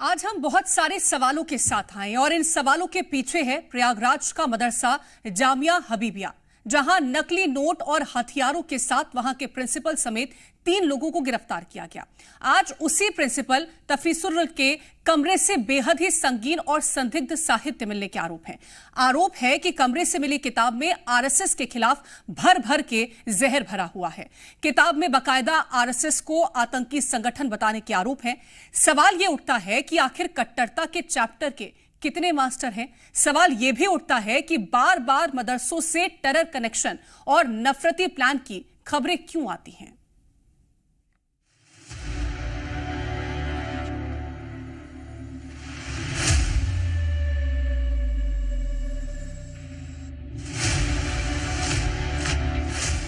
आज हम बहुत सारे सवालों के साथ आए और इन सवालों के पीछे है प्रयागराज का मदरसा जामिया हबीबिया, जहां नकली नोट और हथियारों के साथ वहां के प्रिंसिपल समेत 3 लोगों को गिरफ्तार किया गया। आज उसी प्रिंसिपल तफीसुर के कमरे से बेहद ही संगीन और संदिग्ध साहित्य मिलने के आरोप है कि कमरे से मिली किताब में आरएसएस के खिलाफ भर भर के जहर भरा हुआ है। किताब में बाकायदा आरएसएस को आतंकी संगठन बताने के आरोप है। सवाल यह उठता है कि आखिर कट्टरता के चैप्टर के कितने मास्टर हैं? सवाल यह भी उठता है कि बार बार मदरसों से टेरर कनेक्शन और नफरती प्लान की खबरें क्यों आती हैं?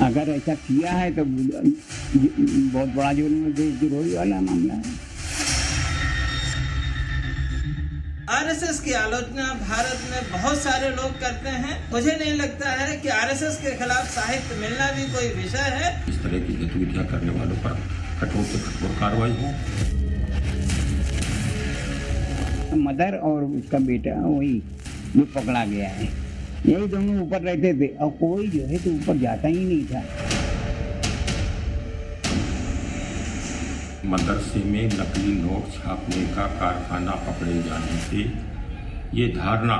अगर ऐसा किया है तो बहुत बड़ा देशद्रोही वाला मामला है। आरएसएस की आलोचना भारत में बहुत सारे लोग करते हैं। मुझे नहीं लगता है कि आरएसएस के खिलाफ साहित्य मिलना भी कोई विषय है। इस तरह की गतिविधियां करने वालों पर कठोर से कठोर कार्रवाई हो। मदर और उसका बेटा वही जो पकड़ा गया है, यही दोनों ऊपर रहते थे और कोई जो है तो ऊपर जाता ही नहीं था। मदरसे में नकली नोट छापने का कारखाना पकड़े जाने से ये धारणा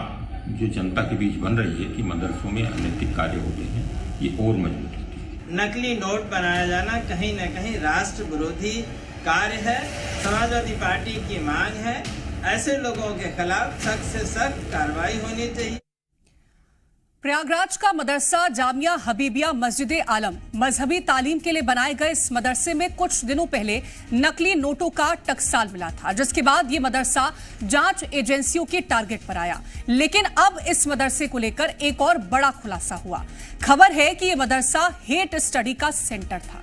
जो जनता के बीच बन रही है कि मदरसों में अनैतिक कार्य होते हैं, ये और मजबूत होती है। नकली नोट बनाया जाना कहीं न कहीं राष्ट्र विरोधी कार्य है। समाजवादी पार्टी की मांग है ऐसे लोगों के खिलाफ सख्त से सख्त कार्रवाई होनी चाहिए। प्रयागराज का मदरसा जामिया हबीबिया मस्जिद आलम मजहबी तालीम के लिए बनाए गए इस मदरसे में कुछ दिनों पहले नकली नोटों का टकसाल मिला था, जिसके बाद ये मदरसा जांच एजेंसियों के टारगेट पर आया। लेकिन अब इस मदरसे को लेकर एक और बड़ा खुलासा हुआ। खबर है कि यह मदरसा हेट स्टडी का सेंटर था।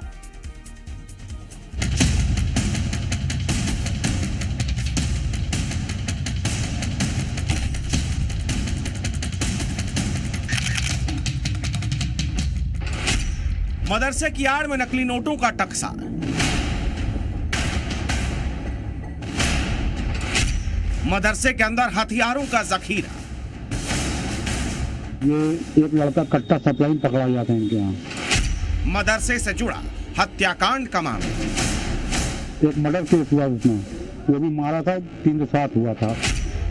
मदरसे की आड़ में नकली नोटों का टकसा। मदरसे के अंदर हथियारों का जखीरा। ये एक लड़का कट्टा सप्लाई पकड़ा गया था इनके यहाँ। मदरसे से जुड़ा हत्याकांड का मामला। एक मर्डर केस हुआ उसमें, वो भी मारा था, 307 हुआ था।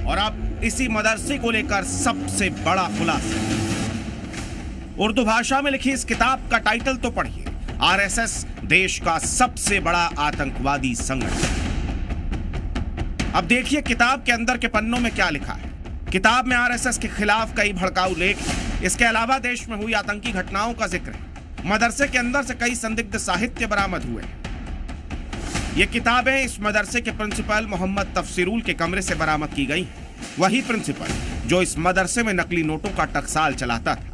और अब इसी मदरसे को लेकर सबसे बड़ा खुलासा। उर्दू भाषा में लिखी इस किताब का टाइटल तो पढ़िए, आरएसएस देश का सबसे बड़ा आतंकवादी संगठन। अब देखिए किताब के अंदर के पन्नों में क्या लिखा है। किताब में आरएसएस के खिलाफ कई भड़काऊ लेख, इसके अलावा देश में हुई आतंकी घटनाओं का जिक्र है। मदरसे के अंदर से कई संदिग्ध साहित्य बरामद हुए हैं। ये किताबें इस मदरसे के प्रिंसिपल मोहम्मद तफसीरुल के कमरे से बरामद की गई। वही प्रिंसिपल जो इस मदरसे में नकली नोटों का टकसाल चलाता था।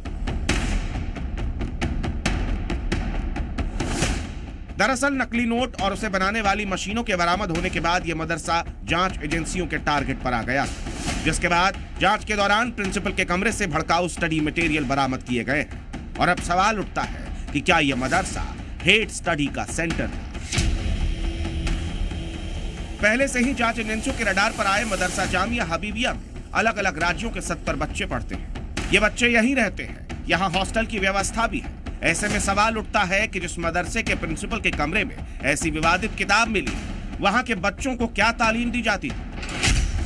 दरअसल नकली नोट और उसे बनाने वाली मशीनों के बरामद होने के बाद यह मदरसा जांच एजेंसियों के टारगेट पर आ गया, जिसके बाद जांच के दौरान प्रिंसिपल के कमरे से भड़काऊ स्टडी मटेरियल बरामद किए गए। और अब सवाल उठता है कि क्या यह मदरसा हेट स्टडी का सेंटर था? पहले से ही जांच एजेंसियों के रडार पर आए मदरसा जामिया हबीबिया में अलग अलग राज्यों के 70 बच्चे पढ़ते हैं। ये बच्चे यहीं रहते हैं, यहाँ हॉस्टल की व्यवस्था भी है। ऐसे में सवाल उठता है कि जिस मदरसे के प्रिंसिपल के कमरे में ऐसी विवादित किताब मिली, वहां के बच्चों को क्या तालीम दी जाती थी?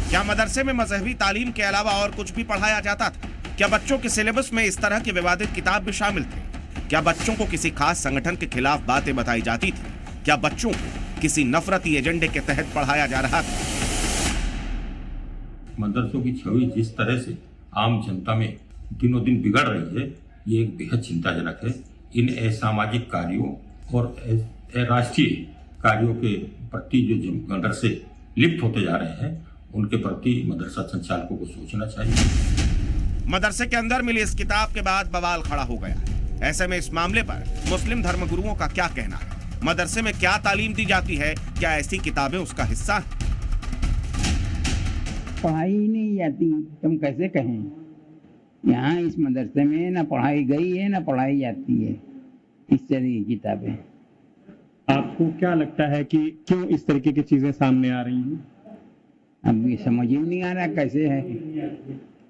क्या मदरसे में मजहबी तालीम के अलावा और कुछ भी पढ़ाया जाता था? क्या बच्चों के सिलेबस में इस तरह की विवादित किताब भी शामिल थे? क्या बच्चों को किसी खास संगठन के खिलाफ बातें बताई जाती थी? क्या बच्चों को किसी नफरती एजेंडे के तहत पढ़ाया जा रहा था? मदरसों की छवि जिस तरह से आम जनता में दिनों दिन बिगड़ रही है, ये एक बेहद चिंताजनक है। इन असामाजिक कार्यों और राष्ट्रीय कार्यों के प्रति जो मदरसे लिप्त होते जा रहे हैं, उनके प्रति मदरसा संचालकों को सोचना चाहिए। मदरसे के अंदर मिली इस किताब के बाद बवाल खड़ा हो गया। ऐसे में इस मामले पर मुस्लिम धर्मगुरुओं का क्या कहना है? मदरसे में क्या तालीम दी जाती है? क्या ऐसी किताबें उसका हिस्सा हैं? पढ़ाई ही नहीं जाती, तुम कैसे कहें? यहाँ इस मदरसे में ना पढ़ाई गई है ना पढ़ाई जाती है इस तरह की किताबें। आपको क्या लगता है कि क्यों इस तरीके की चीजें सामने आ रही हैं? अब ये समझ ही नहीं आ रहा कैसे है।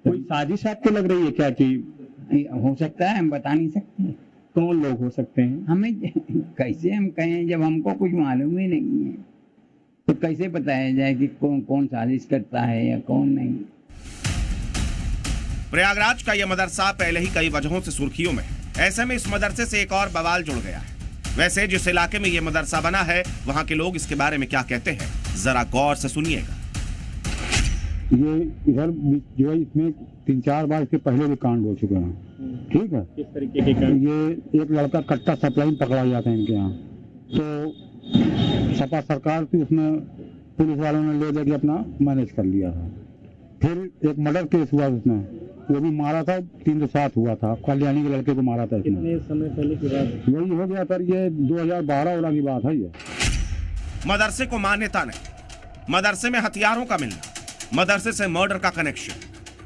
कोई साजिश आपको लग रही है क्या कि हो सकता है, हम बता नहीं सकते। कौन लोग हो सकते हैं? हमें कैसे हम कहें जब हमको कुछ मालूम ही नहीं है, तो कैसे बताया जाए कि कौन कौन साजिश करता है या कौन नहीं। प्रयागराज का यह मदरसा पहले ही कई वजहों से सुर्खियों में है। ऐसे में इस मदरसे से एक और बवाल जुड़ गया है। वैसे जिस इलाके में यह मदरसा बना है वहां के लोग इसके बारे में क्या कहते हैं, जरा गौर से सुनिएगा। ये इधर जो है इसमें 3-4 बार इसके पहले भी कांड हो चुके हैं। ठीक है, किस तरीके के कांड? ये एक लड़का कट्टा सप्लाई पकड़ा जाता है इनके यहाँ, तो सपा सरकार थी, उसमें पुलिस वालों ने ले जाके अपना मैनेज कर लिया था। फिर एक मर्डर केस हुआ उसने, वो भी मारा था, 307 हुआ था, कल्याणी के लड़के को मारा था इसने। कितने समय पहले की बात? वही हो गया सर, ये 2012 की बात है। ये मदरसे को मान्यता नहीं, मदरसे में हथियारों का मिलना, मदरसे से मर्डर का कनेक्शन,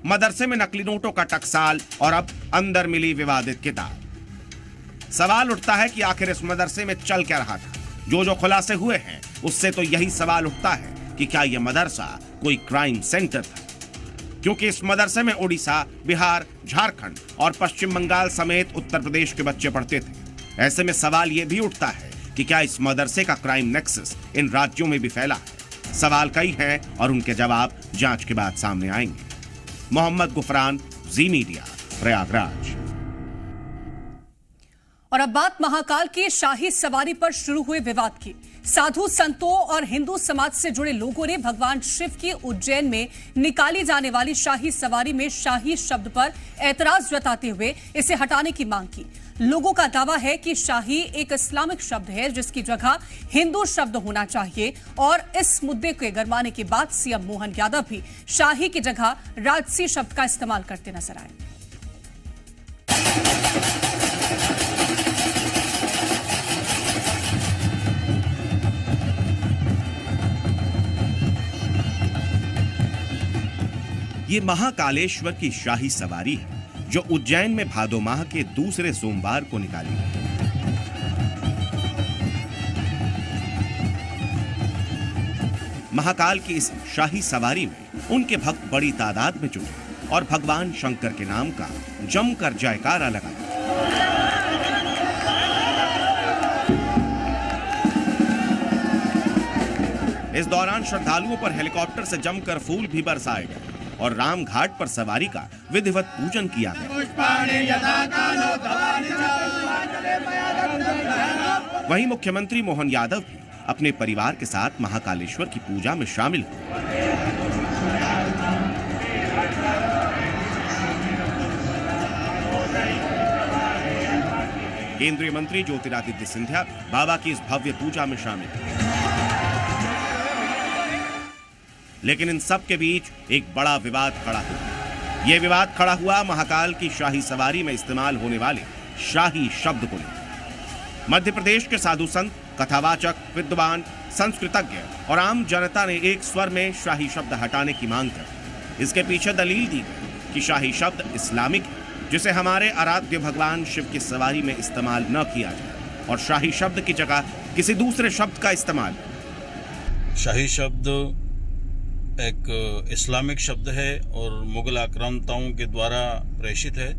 मदरसे में नकली नोटों का टकसाल और अब अंदर मिली विवादित किताब। सवाल उठता है कि आखिर इस मदरसे में चल क्या रहा था। जो खुलासे हुए हैं उससे तो यही सवाल उठता है कि क्या यह मदरसा कोई क्राइम सेंटर था, क्योंकि इस मदरसे में उड़ीसा, बिहार, झारखंड और पश्चिम बंगाल समेत उत्तर प्रदेश के बच्चे पढ़ते थे। ऐसे में सवाल यह भी उठता है कि क्या इस मदरसे का क्राइम नेक्सस इन राज्यों में भी फैला है। सवाल कई हैं और उनके जवाब जांच के बाद सामने आएंगे। मोहम्मद गुफरान, जी मीडिया, प्रयागराज। और अब बात महाकाल की शाही सवारी पर शुरू हुए विवाद की। साधु संतों और हिंदू समाज से जुड़े लोगों ने भगवान शिव की उज्जैन में निकाली जाने वाली शाही सवारी में शाही शब्द पर ऐतराज जताते हुए इसे हटाने की मांग की। लोगों का दावा है कि शाही एक इस्लामिक शब्द है जिसकी जगह हिंदू शब्द होना चाहिए, और इस मुद्दे के गरमाने के बाद सीएम मोहन यादव भी शाही की जगह राजसी शब्द का इस्तेमाल करते नजर आए। ये महाकालेश्वर की शाही सवारी है जो उज्जैन में भादो माह के दूसरे सोमवार को निकाली गई। महाकाल की इस शाही सवारी में उनके भक्त बड़ी तादाद में जुटे और भगवान शंकर के नाम का जमकर जयकारा लगाया। इस दौरान श्रद्धालुओं पर हेलीकॉप्टर से जमकर फूल भी बरसाए गए और राम घाट पर सवारी का विधिवत पूजन किया गया। वहीं मुख्यमंत्री मोहन यादव भी अपने परिवार के साथ महाकालेश्वर की पूजा में शामिल हुए। केंद्रीय मंत्री ज्योतिरादित्य सिंधिया बाबा की इस भव्य पूजा में शामिल हुए। लेकिन इन सब के बीच एक बड़ा विवाद खड़ा हुआ। यह विवाद खड़ा हुआ महाकाल की शाही सवारी में इस्तेमाल होने वाले शाही शब्द को लेकर। मध्य प्रदेश के साधु संत, कथावाचक, विद्वान, संस्कृतज्ञ और आम जनता ने एक स्वर में शाही शब्द हटाने की मांग कर इसके पीछे दलील दी गई कि शाही शब्द इस्लामिक है, जिसे हमारे आराध्य भगवान शिव की सवारी में इस्तेमाल न किया जाए और शाही शब्द की जगह किसी दूसरे शब्द का इस्तेमाल। शाही शब्द एक इस्लामिक शब्द है और मुगल आक्रांताओं के द्वारा प्रेषित है।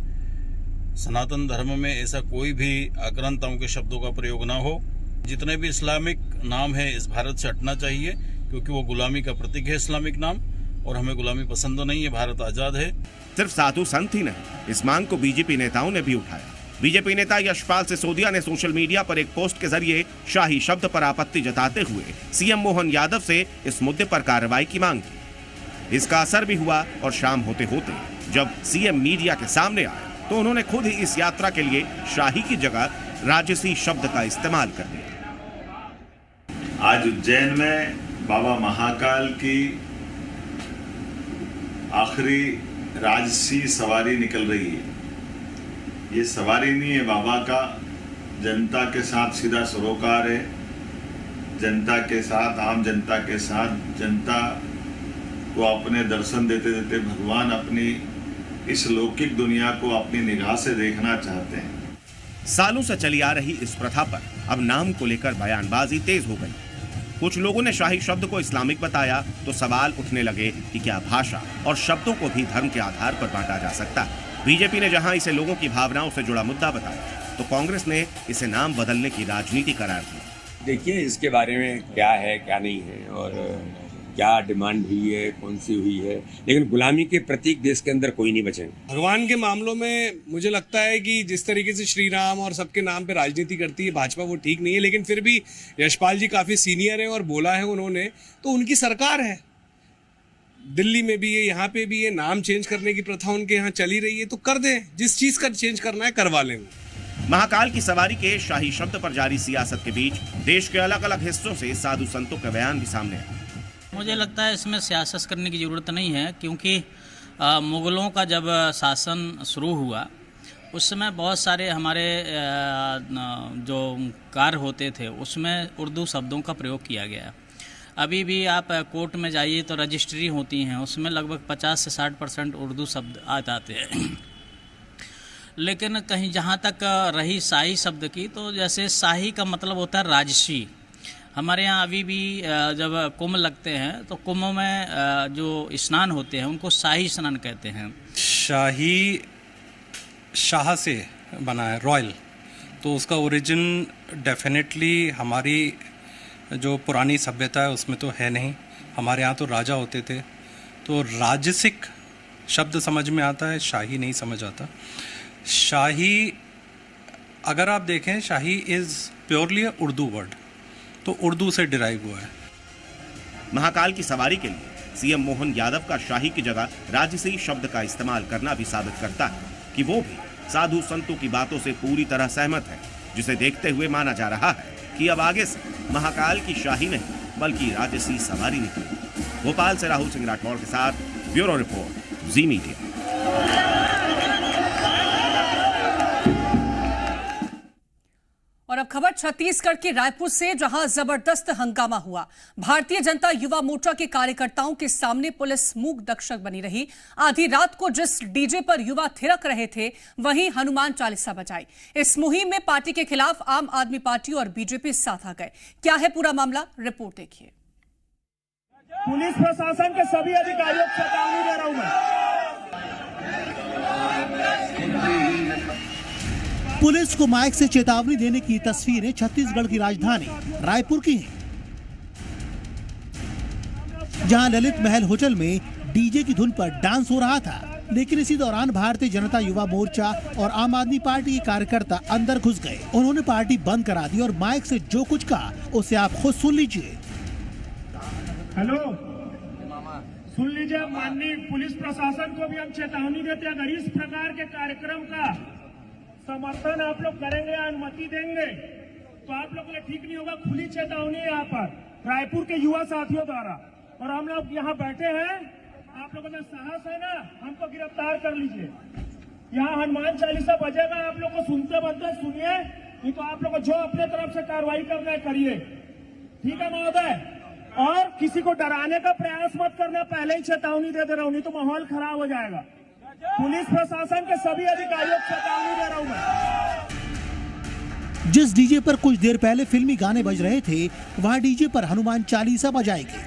सनातन धर्म में ऐसा कोई भी आक्रांताओं के शब्दों का प्रयोग ना हो। जितने भी इस्लामिक नाम है इस भारत से हटना चाहिए, क्योंकि वो गुलामी का प्रतीक है इस्लामिक नाम, और हमें गुलामी पसंद नहीं है। भारत आजाद है। सिर्फ साधु संत ही नहीं, इस मांग को बीजेपी नेताओं ने भी उठाया। बीजेपी नेता यशपाल सिसोदिया ने सोशल मीडिया पर एक पोस्ट के जरिए शाही शब्द पर आपत्ति जताते हुए सीएम मोहन यादव से इस मुद्दे पर कार्रवाई की मांग की। इसका असर भी हुआ और शाम होते होते जब सीएम मीडिया के सामने आए तो उन्होंने खुद ही इस यात्रा के लिए शाही की जगह राजसी शब्द का इस्तेमाल कर दिया। आज उज्जैन में बाबा महाकाल की आखिरी राजसी सवारी निकल रही है। ये सवारी नहीं है बाबा का, जनता के साथ सीधा सरोकार है। जनता के साथ, आम जनता के साथ, जनता को अपने दर्शन देते देते भगवान अपनी इस लौकिक दुनिया को अपनी निगाह से देखना चाहते हैं। सालों से चली आ रही इस प्रथा पर अब नाम को लेकर बयानबाजी तेज हो गई। कुछ लोगों ने शाही शब्द को इस्लामिक बताया तो सवाल उठने लगे कि क्या भाषा और शब्दों को भी धर्म के आधार पर बांटा जा सकता है। बीजेपी ने जहां इसे लोगों की भावनाओं से जुड़ा मुद्दा बताया तो कांग्रेस ने इसे नाम बदलने की राजनीति करार दी। देखिए, इसके बारे में क्या है क्या नहीं है और क्या डिमांड हुई है, कौन सी हुई है, लेकिन गुलामी के प्रतीक देश के अंदर कोई नहीं बचेंगे। भगवान के मामलों में मुझे लगता है कि जिस तरीके से श्री राम और सबके नाम पे राजनीति करती है भाजपा, वो ठीक नहीं है। लेकिन फिर भी यशपाल जी काफी सीनियर है और बोला है उन्होंने, तो उनकी सरकार है, दिल्ली में भी है, यहाँ पे भी है, नाम चेंज करने की प्रथा उनके यहाँ चली रही है, तो कर दें, जिस चीज का चेंज करना है करवा लें। महाकाल की सवारी के शाही शब्द पर जारी सियासत के बीच देश के अलग अलग हिस्सों से साधु संतों के बयान भी सामने आए। मुझे लगता है इसमें सियासत करने की ज़रूरत नहीं है, क्योंकि मुग़लों का जब शासन शुरू हुआ उस समय बहुत सारे हमारे जो कार्य होते थे उसमें उर्दू शब्दों का प्रयोग किया गया। अभी भी आप कोर्ट में जाइए तो रजिस्ट्री होती हैं, उसमें लगभग 50 से 60% उर्दू शब्द आ जाते हैं। लेकिन कहीं जहाँ तक रही शाही शब्द की, तो जैसे शाही का मतलब होता है राजसी। हमारे यहाँ अभी भी जब कुंभ लगते हैं तो कुंभ में जो स्नान होते हैं उनको शाही स्नान कहते हैं। शाही शाह से बना है, रॉयल, तो उसका ओरिजिन डेफिनेटली हमारी जो पुरानी सभ्यता है उसमें तो है नहीं। हमारे यहाँ तो राजा होते थे, तो राजसिक शब्द समझ में आता है, शाही नहीं समझ आता। शाही अगर आप देखें, शाही is purely a Urdu word, तो उर्दू से डिराइव हुआ है। महाकाल की सवारी के लिए सीएम मोहन यादव का शाही की जगह राजसी शब्द का इस्तेमाल करना भी साबित करता है कि वो भी साधु संतों की बातों से पूरी तरह सहमत है, जिसे देखते हुए माना जा रहा है कि अब आगे से महाकाल की शाही नहीं बल्कि राजसी सवारी निकलेगी। भोपाल से राहुल सिंह राठौड़ के साथ ब्यूरो रिपोर्ट, जी मीडिया। और अब खबर छत्तीसगढ़ के रायपुर से, जहां जबरदस्त हंगामा हुआ। भारतीय जनता युवा मोर्चा के कार्यकर्ताओं के सामने पुलिस मूक दर्शक बनी रही। आधी रात को जिस डीजे पर युवा थिरक रहे थे वहीं हनुमान चालीसा बजाई। इस मुहिम में पार्टी के खिलाफ आम आदमी पार्टी और बीजेपी साथ आ गए। क्या है पूरा मामला, रिपोर्ट देखिए। पुलिस प्रशासन के सभी अधिकारियों को चेतावनी दे रहा हूं मैं। पुलिस को माइक से चेतावनी देने की तस्वीरें छत्तीसगढ़ की राजधानी रायपुर की हैं, जहां ललित महल होटल में डीजे की धुन पर डांस हो रहा था। लेकिन इसी दौरान भारतीय जनता युवा मोर्चा और आम आदमी पार्टी के कार्यकर्ता अंदर घुस गए। उन्होंने पार्टी बंद करा दी और माइक से जो कुछ कहा उसे आप खुद सुन लीजिए। हेलो, सुन लीजिए। माननीय पुलिस प्रशासन को भी हम चेतावनी देते हैं, अगर इस प्रकार के कार्यक्रम का समर्थन आप लोग करेंगे या अनुमति देंगे तो आप लोगों के लिए ठीक नहीं होगा। खुली चेतावनी है यहाँ पर रायपुर के युवा साथियों द्वारा, और हम लोग यहाँ बैठे हैं, आप लोगों में साहस है ना, हमको गिरफ्तार कर लीजिए। यहाँ हनुमान चालीसा बजेगा, आप लोग को सुनते बनते सुनिए, नहीं तो आप लोग को जो अपने तरफ से कार्रवाई करना है करिए, ठीक है महोदय। और किसी को डराने का प्रयास मत करना, पहले ही चेतावनी दे रहा हूँ, नहीं तो माहौल खराब हो जाएगा। पुलिस प्रशासन के सभी अधिकारियों को चेतावनी दे रहा हूं मैं। जिस डीजे पर कुछ देर पहले फिल्मी गाने बज रहे थे, वहां डीजे पर हनुमान चालीसा बजाएगी।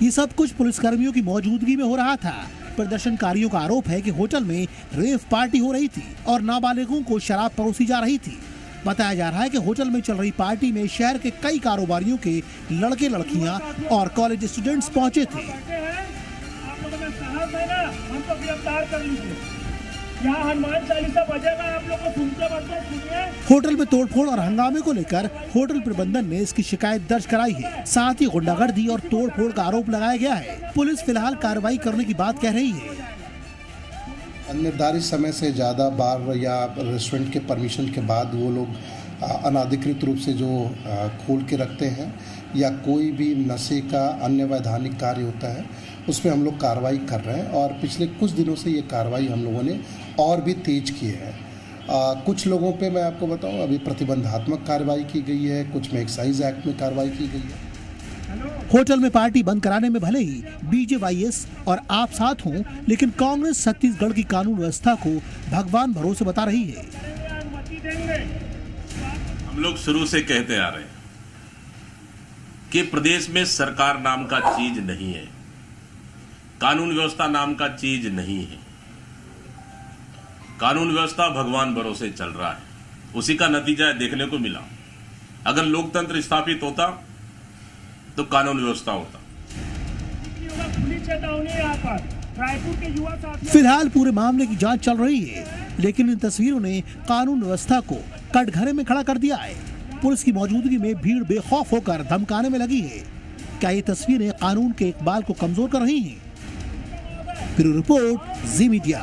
ये सब कुछ पुलिसकर्मियों की मौजूदगी में हो रहा था। प्रदर्शनकारियों का आरोप है कि होटल में रेव पार्टी हो रही थी और नाबालिगों को शराब परोसी जा रही थी। बताया जा रहा है कि होटल में चल रही पार्टी में शहर के कई कारोबारियों के लड़के लड़कियां और कॉलेज स्टूडेंट्स पहुंचे थे। आप लोगों में साहस है ना, हमको गिरफ्तार कर लीजिए। यहाँ हनुमान चालीसा बजेगा, आप लोग को सुनते बनते सुनिए। होटल में तोड़फोड़ और हंगामे को लेकर होटल प्रबंधन ने इसकी शिकायत दर्ज कराई है। साथ ही गुंडागर्दी और तोड़फोड़ का आरोप लगाया गया है। पुलिस फिलहाल कार्रवाई करने की बात कह रही है। निर्धारित समय से ज़्यादा बार या रेस्टोरेंट के परमिशन के बाद वो लोग अनाधिकृत रूप से जो खोल के रखते हैं या कोई भी नशे का अन्य वैधानिक कार्य होता है, उसमें हम लोग कार्रवाई कर रहे हैं। और पिछले कुछ दिनों से ये कार्रवाई हम लोगों ने और भी तेज की है। कुछ लोगों पे मैं आपको बताऊं, अभी प्रतिबंधात्मक कार्रवाई की गई है, कुछ में एक्साइज एक्ट में कार्रवाई की गई है। होटल में पार्टी बंद कराने में भले ही बीजेवाईएस और आप साथ हों, लेकिन कांग्रेस छत्तीसगढ़ की कानून व्यवस्था को भगवान भरोसे बता रही है। अनुमति देंगे लोग शुरू से कहते आ रहे हैं कि प्रदेश में सरकार नाम का चीज नहीं है, कानून व्यवस्था नाम का चीज नहीं है। कानून व्यवस्था भगवान भरोसे चल रहा है, उसी का नतीजा देखने को मिला। अगर लोकतंत्र स्थापित होता तो कानून व्यवस्था होता। फिलहाल पूरे मामले की जांच चल रही है, लेकिन इन तस्वीरों ने कानून व्यवस्था को कटघरे में खड़ा कर दिया है। पुलिस की मौजूदगी में भीड़ बेखौफ होकर धमकाने में लगी है। क्या ये तस्वीरें कानून के इकबाल को कमजोर कर रही हैं? ब्यूरो रिपोर्ट, जी मीडिया।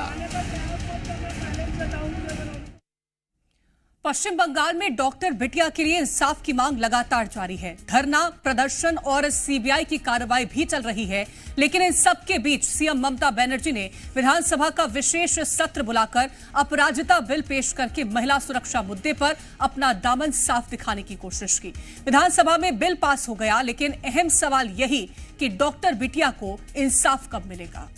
पश्चिम बंगाल में डॉक्टर बिटिया के लिए इंसाफ की मांग लगातार जारी है। धरना, प्रदर्शन और सीबीआई की कार्रवाई भी चल रही है, लेकिन इन सब के बीच सीएम ममता बनर्जी ने विधानसभा का विशेष सत्र बुलाकर अपराजिता बिल पेश करके महिला सुरक्षा मुद्दे पर अपना दामन साफ दिखाने की कोशिश की। विधानसभा में बिल पास हो गया, लेकिन अहम सवाल यही कि डॉक्टर बिटिया को इंसाफ कब मिलेगा।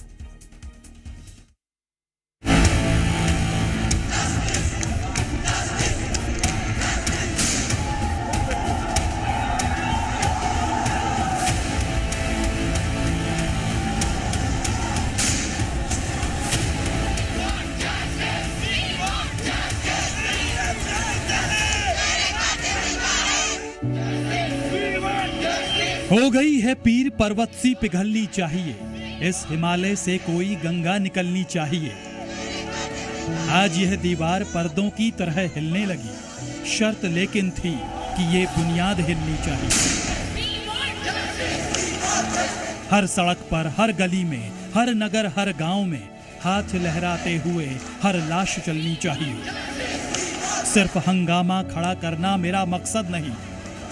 हो गई है पीर पर्वत सी पिघलनी चाहिए, इस हिमालय से कोई गंगा निकलनी चाहिए। आज यह दीवार पर्दों की तरह हिलने लगी, शर्त लेकिन थी कि ये बुनियाद हिलनी चाहिए। हर सड़क पर, हर गली में, हर नगर, हर गांव में हाथ लहराते हुए हर लाश चलनी चाहिए। सिर्फ हंगामा खड़ा करना मेरा मकसद नहीं,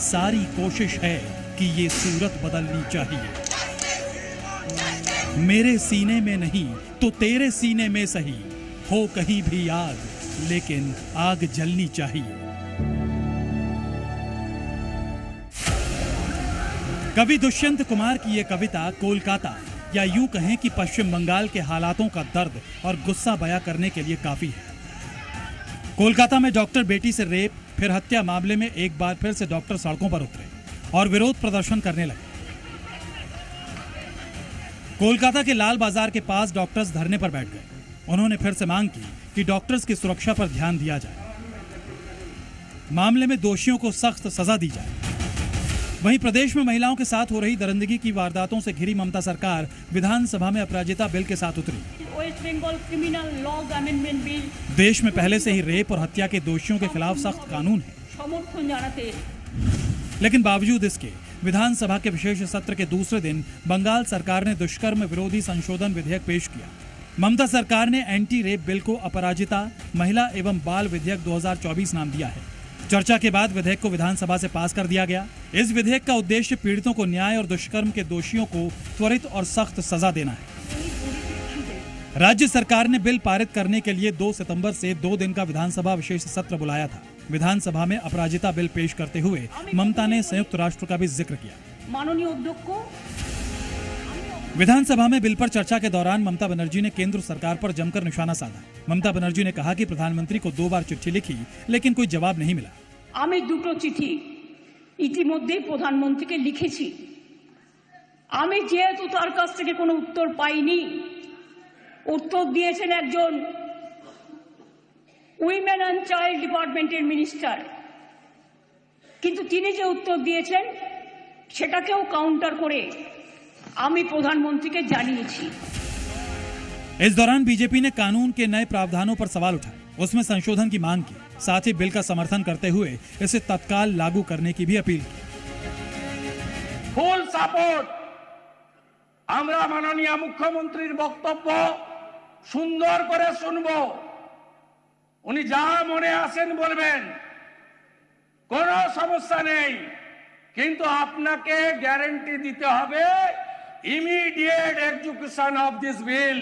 सारी कोशिश है कि ये सूरत बदलनी चाहिए। मेरे सीने में नहीं तो तेरे सीने में सही, हो कहीं भी आग, लेकिन आग जलनी चाहिए। कवि दुष्यंत कुमार की ये कविता कोलकाता, या यूं कहें कि पश्चिम बंगाल के हालातों का दर्द और गुस्सा बयां करने के लिए काफी है। कोलकाता में डॉक्टर बेटी से रेप फिर हत्या मामले में एक बार फिर से डॉक्टर सड़कों पर उतरे और विरोध प्रदर्शन करने लगे। कोलकाता के लाल बाजार के पास डॉक्टर्स धरने पर बैठ गए। उन्होंने फिर से मांग की कि डॉक्टर्स की सुरक्षा पर ध्यान दिया जाए, मामले में दोषियों को सख्त सजा दी जाए। वहीं प्रदेश में महिलाओं के साथ हो रही दरिंदगी की वारदातों से घिरी ममता सरकार विधानसभा में अपराजिता बिल के साथ उतरी। West Bengal criminal laws amendment bill, देश में पहले से ही रेप और हत्या के दोषियों के खिलाफ सख्त कानून है, समर्थन जानाते। लेकिन बावजूद इसके विधानसभा के विशेष सत्र के दूसरे दिन बंगाल सरकार ने दुष्कर्म विरोधी संशोधन विधेयक पेश किया। ममता सरकार ने एंटी रेप बिल को अपराजिता महिला एवं बाल विधेयक 2024 नाम दिया है। चर्चा के बाद विधेयक को विधानसभा से पास कर दिया गया। इस विधेयक का उद्देश्य पीड़ितों को न्याय और दुष्कर्म के दोषियों को त्वरित और सख्त सजा देना है। राज्य सरकार ने बिल पारित करने के लिए 2 सितंबर से 2 दिन का विधानसभा विशेष सत्र बुलाया था। विधानसभा में अपराजिता बिल पेश करते हुए ममता ने संयुक्त राष्ट्र का भी जिक्र किया। माननीय अध्यक्ष, विधानसभा में बिल पर चर्चा के दौरान ममता बनर्जी ने केंद्र सरकार पर जमकर निशाना साधा। ममता बनर्जी ने कहा कि प्रधानमंत्री को 2 बार चिट्ठी लिखी, लेकिन कोई जवाब नहीं मिला। আমি দুটো চিঠি ইতিমধ্যে প্রধানমন্ত্রীকে লিখেছি। আমি যেহেতু তার কাছ থেকে কোনো উত্তর পাইনি, উত্তর দিয়েছেন একজন উইমেন অ্যান্ড চাইল্ড ডিপার্টমেন্টের মিনিস্টার, কিন্তু তিনি যে উত্তর দিয়েছেন সেটাকেও কাউন্টার করে আমি প্রধানমন্ত্রীকে জানিয়েছি। इस दौरान बीजेपी ने कानून के नए प्रावधानों पर सवाल उठाए, उसमें संशोधन की मांग की, साथ ही बिल का समर्थन करते हुए इसे तत्काल लागू करने की भी अपील की। Full support. আমরা মাননীয় মুখ্যমন্ত্রীর বক্তব্য সুন্দর করে শুনবো, উনি যা মনে আসেন বলবেন, কোনো সমস্যা নেই, কিন্তু আপনাকে গ্যারান্টি দিতে হবে immediate execution of this bill.